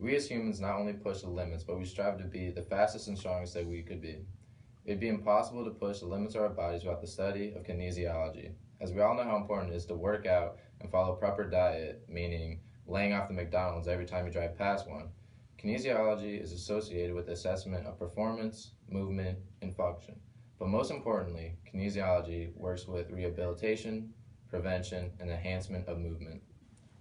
We as humans not only push the limits, but we strive to be the fastest and strongest that we could be. It'd be impossible to push the limits of our bodies without the study of kinesiology, as we all know how important it is to work out and follow proper diet, meaning laying off the McDonald's every time you drive past one. Kinesiology is associated with the assessment of performance, movement, and function. But most importantly, kinesiology works with rehabilitation, prevention, and enhancement of movement.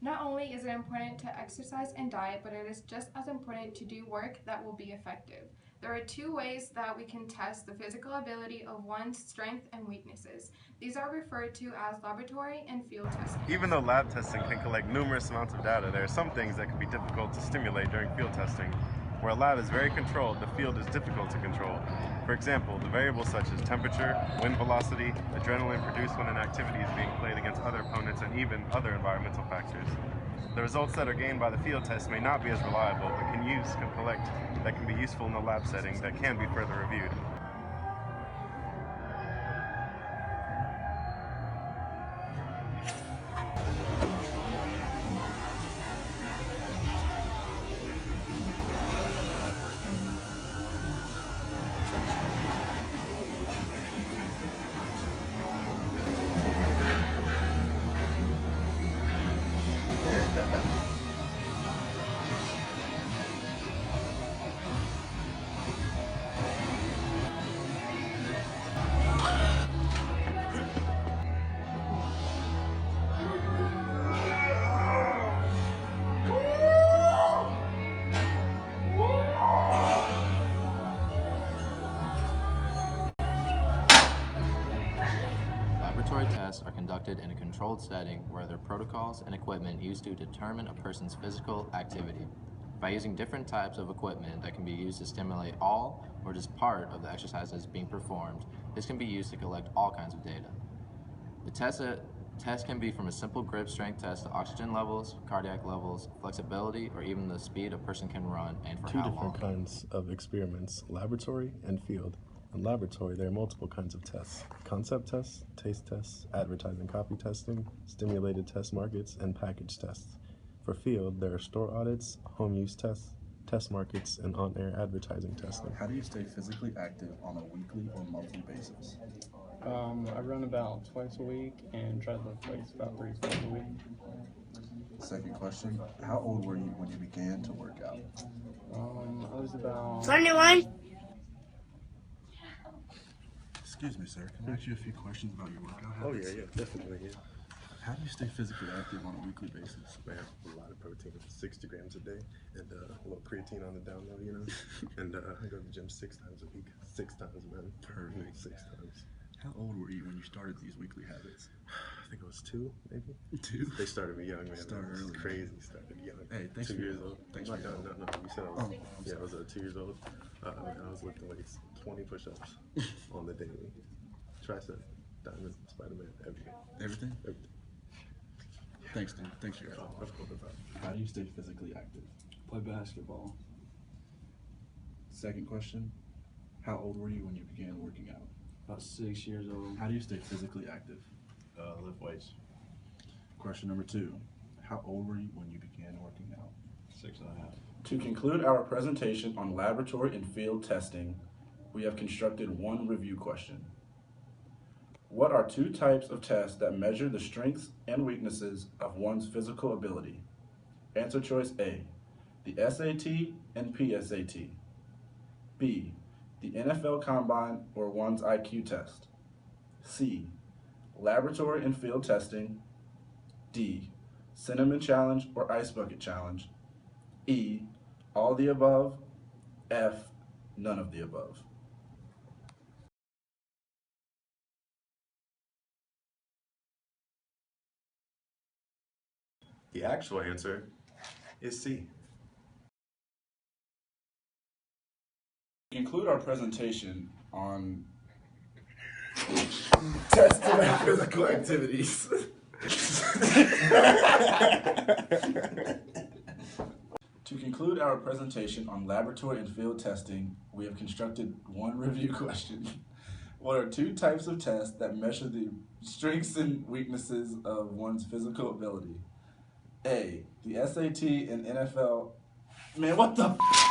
Not only is it important to exercise and diet, but it is just as important to do work that will be effective. There are two ways that we can test the physical ability of one's strengths and weaknesses. These are referred to as laboratory and field testing. Even though lab testing can collect numerous amounts of data, there are some things that can be difficult to stimulate during field testing. Where a lab is very controlled, the field is difficult to control. For example, the variables such as temperature, wind velocity, adrenaline produced when an activity is being played against other opponents, and even other environmental factors. The results that are gained by the field test may not be as reliable, but can be useful in the lab setting that can be further reviewed. Laboratory tests are conducted in a controlled setting where there are protocols and equipment used to determine a person's physical activity. By using different types of equipment that can be used to stimulate all or just part of the exercises being performed, this can be used to collect all kinds of data. The test can be from a simple grip strength test to oxygen levels, cardiac levels, flexibility, or even the speed a person can run and for Two how different long. kinds of experiments, laboratory and field. In laboratory, there are multiple kinds of tests: concept tests, taste tests, advertising copy testing, stimulated test markets, and package tests. For field, there are store audits, home use tests, test markets, and on-air advertising testing. How do you stay physically active on a weekly or monthly basis? I run about twice a week and try to lift weights about 3 times a week. Second question, how old were you when you began to work out? I was about... 21. Excuse me, sir. Can I ask you a few questions about your workout habits? Oh, yeah, definitely, yeah. How do you stay physically active on a weekly basis? Man, a lot of protein, 60 grams a day, and a little creatine on the down low, you know? And I go to the gym 6 times a week. 6 times, man. Perfect. 6 times. How old were you when you started these weekly habits? I think it was 2, maybe. 2? They started me young, man. Started early. Crazy. Started young. Hey, thanks 2 for years your old. Thanks No, for your no. You said I was. Yeah, I was 2 years old. And I was lifting weights, 20 push-ups on the daily. Tricep, diamond, Spider-Man, everything. Everything? Everything. Thanks, dude. Thanks for your help. That's cool. How do you stay physically active? Play basketball. Second question, how old were you when you began working out? About 6 years old. How do you stay physically active? Lift weights. Question number 2, how old were you when you began working out? 6.5. To conclude our presentation on laboratory and field testing, we have constructed one review question. What are 2 types of tests that measure the strengths and weaknesses of one's physical ability? Answer choice A, the SAT and PSAT. B, the NFL Combine or one's IQ test. C, laboratory and field testing. D, Cinnamon Challenge or Ice Bucket Challenge. E, all the above. F, none of the above. The actual answer is C. To conclude our presentation on testing and physical activities. To conclude our presentation on laboratory and field testing, we have constructed one review question. What are 2 types of tests that measure the strengths and weaknesses of one's physical ability? A, the SAT and NFL Man, what the